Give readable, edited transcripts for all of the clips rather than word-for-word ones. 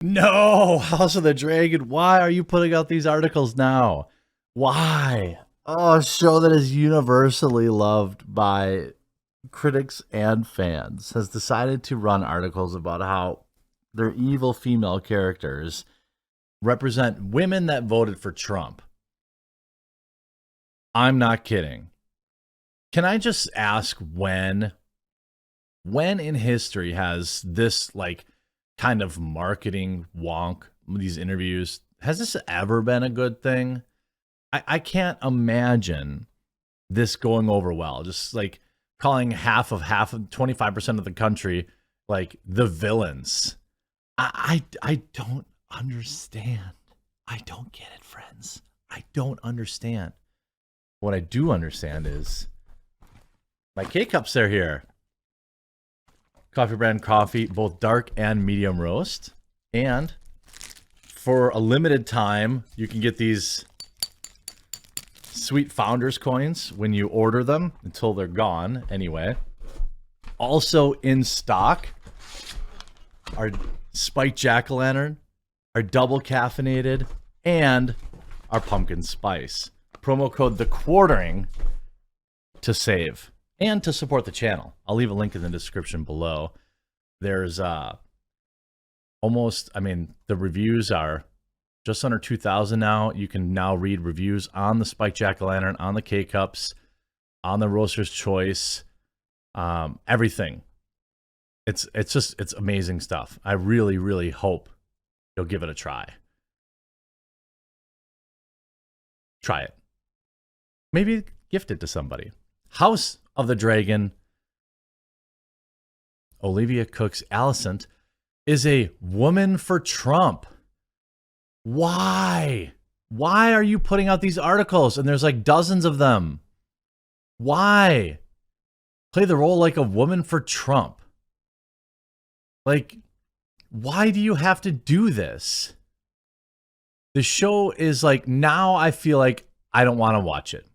No, House of the Dragon. Why are you putting out these articles now? Why? Oh, a show that is universally loved by critics and fans has decided to run articles about how their evil female characters represent women that voted for Trump. I'm not kidding. Can I just ask when in history has this kind of marketing wonk, these interviews, has this ever been a good thing? I can't imagine this going over well. Just calling half of 25% of the country the villains. I don't understand. I don't get it, friends. I don't understand. What I do understand is my K-Cups are here. Coffee brand coffee, both dark and medium roast. And for a limited time, you can get these sweet Founders coins when you order them until they're gone anyway. Also in stock, our spiked jack-o'-lantern, our double caffeinated, and our pumpkin spice. Promo code The Quartering to save and to support the channel. I'll leave a link in the description below. There's the reviews are just under 2,000 now. You can now read reviews on the spiked jack-o'-lantern, on the K-Cups, on the Roaster's Choice, everything. It's amazing stuff. I really, really hope you'll give it a try. Try it. Maybe gift it to somebody. House of the Dragon. Olivia Cook's Alicent is a woman for Trump. Why? Why are you putting out these articles? And there's dozens of them. Why? Play the role like a woman for Trump. Why do you have to do this? The show is now I feel like I don't want to watch it.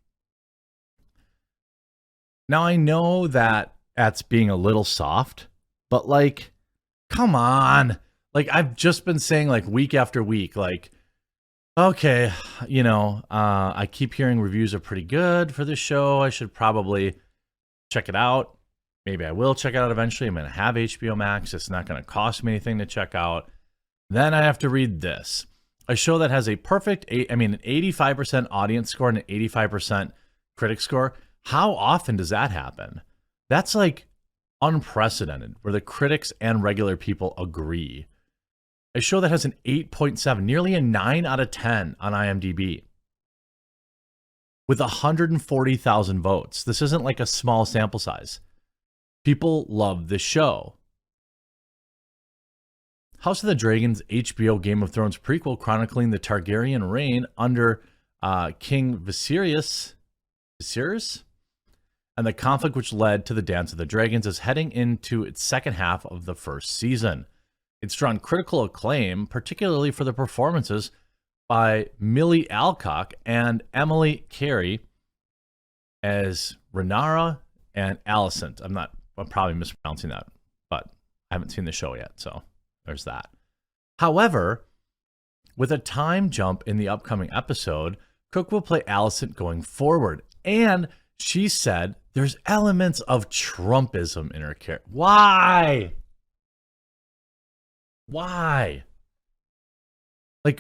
Now I know that that's being a little soft, but come on. I've just been saying week after week, okay, I keep hearing reviews are pretty good for this show. I should probably check it out. Maybe I will check it out eventually. I'm going to have HBO Max. It's not going to cost me anything to check out. Then I have to read this. A show that has an 85% audience score and an 85% critic score. How often does that happen? That's unprecedented, where the critics and regular people agree. A show that has an 8.7, nearly a 9 out of 10 on IMDb, with 140,000 votes. This isn't a small sample size. People love this show. House of the Dragon's HBO Game of Thrones prequel chronicling the Targaryen reign under King Viserys, and the conflict which led to the Dance of the Dragons is heading into its second half of the first season. It's drawn critical acclaim, particularly for the performances by Millie Alcock and Emily Carey as Rhaenyra and Alicent. I'm probably mispronouncing that, but I haven't seen the show yet, so there's that. However, with a time jump in the upcoming episode, Cook will play Alicent going forward, and she said there's elements of Trumpism in her character. Why? Why?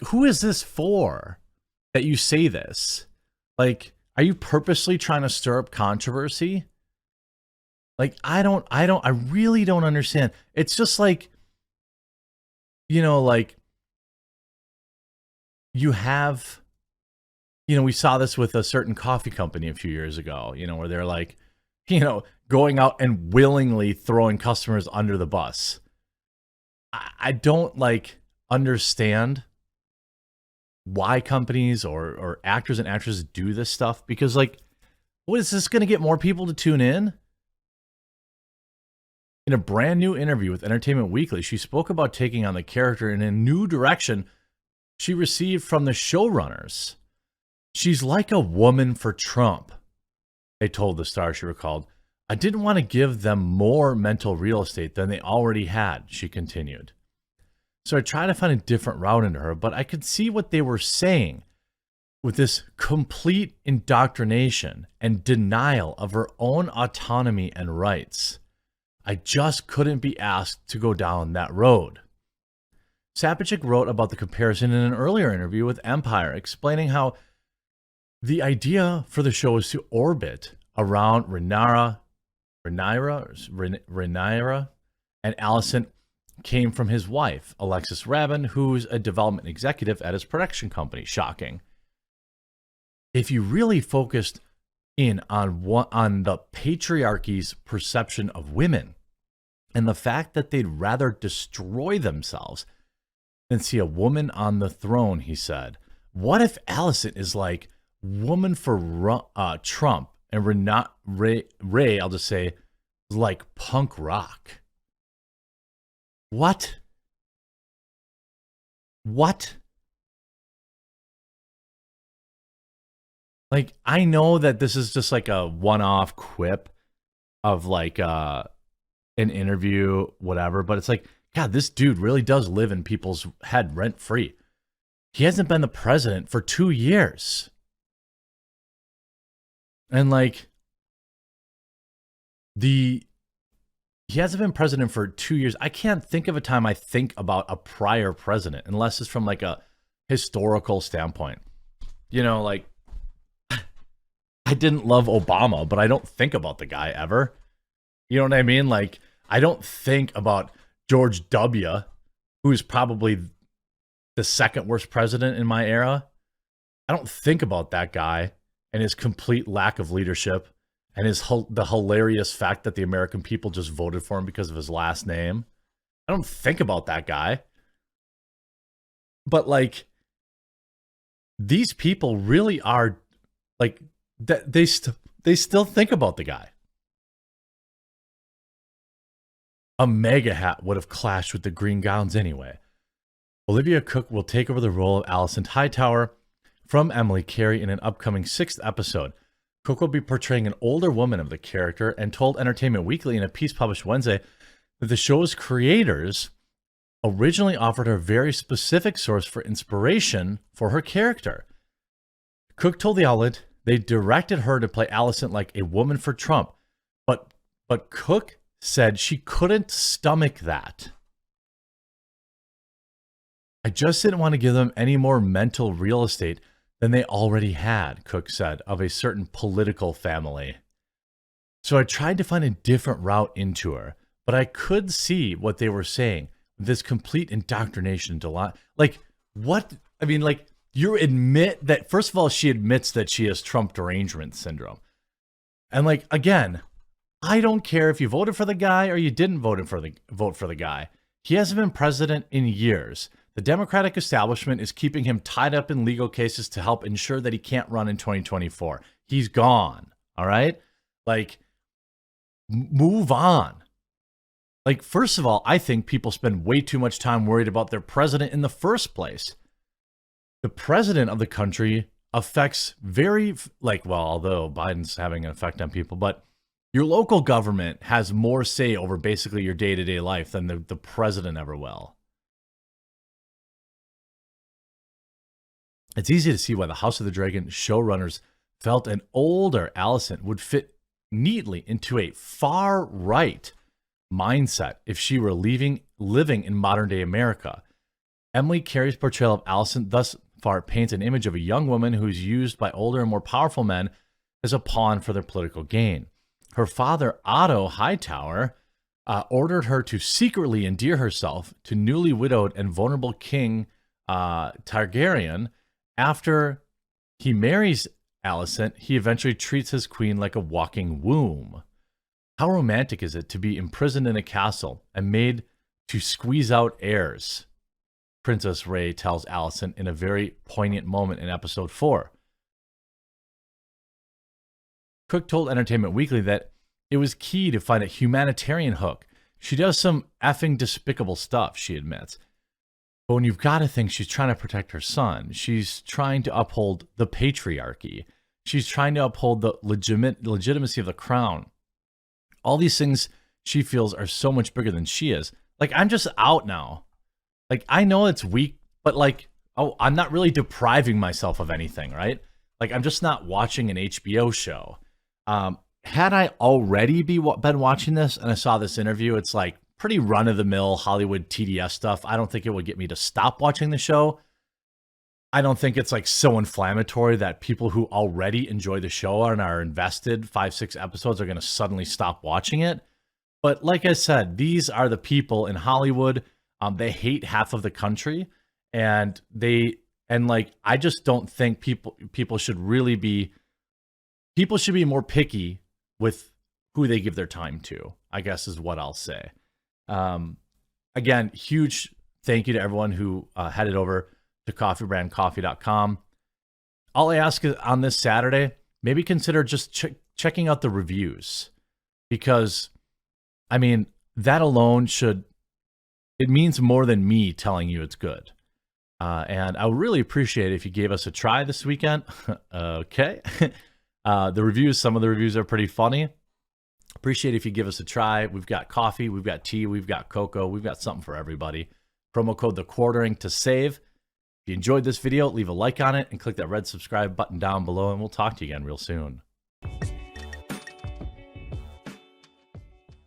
Who is this for that you say this? Are you purposely trying to stir up controversy? I really don't understand. It's just you have, we saw this with a certain coffee company a few years ago, where they're going out and willingly throwing customers under the bus. I don't understand why companies or actors and actresses do this stuff, because what is this going to get more people to tune in? In a brand new interview with Entertainment Weekly, she spoke about taking on the character in a new direction she received from the showrunners. She's like a woman for Trump, they told the Star, she recalled. I didn't want to give them more mental real estate than they already had, she continued. So I tried to find a different route into her, but I could see what they were saying with this complete indoctrination and denial of her own autonomy and rights. I just couldn't be asked to go down that road. Sapachik wrote about the comparison in an earlier interview with Empire, explaining how the idea for the show is to orbit around Rhaenyra, and Alicent came from his wife, Alexis Rabin, who's a development executive at his production company. Shocking. If you really focused in on the patriarchy's perception of women and the fact that they'd rather destroy themselves than see a woman on the throne, he said, what if Alicent is like woman for Trump and Ray, I'll just say, like punk rock? What? Like, I know that this is just like a one-off quip of like an interview, whatever, but it's like, God, this dude really does live in people's head rent-free. He hasn't been the president for 2 years. And like, he hasn't been president for 2 years. I can't think of a time I think about a prior president unless it's from like a historical standpoint. You know, like, I didn't love Obama, but I don't think about the guy ever. You know what I mean? Like, I don't think about George W., who's probably the second worst president in my era. I don't think about that guy and his complete lack of leadership and the hilarious fact that the American people just voted for him because of his last name. I don't think about that guy. But like, these people really are like, that they still think about the guy. A mega hat would have clashed with the green gowns anyway. Olivia Cooke will take over the role of Alicent Hightower from Emily Carey in an upcoming 6th episode. Cooke will be portraying an older woman of the character and told Entertainment Weekly in a piece published Wednesday that the show's creators originally offered her a very specific source for inspiration for her character. Cooke told the outlet they directed her to play Alicent like a woman for Trump, but Cooke said she couldn't stomach that. I just didn't want to give them any more mental real estate than they already had, Cooke said, of a certain political family. So I tried to find a different route into her, but I could see what they were saying. This complete indoctrination into like, what? I mean, like, you admit that, first of all, she admits that she has Trump derangement syndrome. And like, again, I don't care if you voted for the guy or you didn't vote for the guy. He hasn't been president in years. The Democratic establishment is keeping him tied up in legal cases to help ensure that he can't run in 2024. He's gone. All right? Like, move on. Like, first of all, I think people spend way too much time worried about their president in the first place. The president of the country affects although Biden's having an effect on people, but your local government has more say over basically your day-to-day life than the president ever will. It's easy to see why the House of the Dragon showrunners felt an older Alicent would fit neatly into a far-right mindset if she were living in modern-day America. Emily Carey's portrayal of Alicent thus far paints an image of a young woman who is used by older and more powerful men as a pawn for their political gain. Her father, Otto Hightower, ordered her to secretly endear herself to newly widowed and vulnerable King Targaryen. After he marries Alicent, he eventually treats his queen like a walking womb. How romantic is it to be imprisoned in a castle and made to squeeze out heirs? Princess Ray tells Alicent in a very poignant moment in episode 4. Cooke told Entertainment Weekly that it was key to find a humanitarian hook. She does some effing despicable stuff, she admits. But when you've got to think she's trying to protect her son, she's trying to uphold the patriarchy. She's trying to uphold the legitimacy of the crown. All these things she feels are so much bigger than she is. Like, I'm just out now. like, I know it's weak, but like, oh, I'm not really depriving myself of anything, right? Like, I'm just not watching an HBO show. Had I already been watching this and I saw this interview, it's like pretty run of the mill Hollywood TDS stuff. I don't think it would get me to stop watching the show. I don't think it's like so inflammatory that people who already enjoy the show and are invested 5-6 episodes are going to suddenly stop watching it. But like I said, these are the people in Hollywood. They hate half of the country, and like, I just don't think people should really be. People should be more picky with who they give their time to, I guess is what I'll say. Again, huge thank you to everyone who headed over to coffeebrandcoffee.com. All I ask is on this Saturday, maybe consider just checking out the reviews, because, I mean, that alone it means more than me telling you it's good. And I would really appreciate it if you gave us a try this weekend. Okay. Some of the reviews are pretty funny. Appreciate if you give us a try. We've got coffee, we've got tea, we've got cocoa, we've got something for everybody. Promo code TheQuartering to save. If you enjoyed this video, leave a like on it and click that red subscribe button down below, and we'll talk to you again real soon.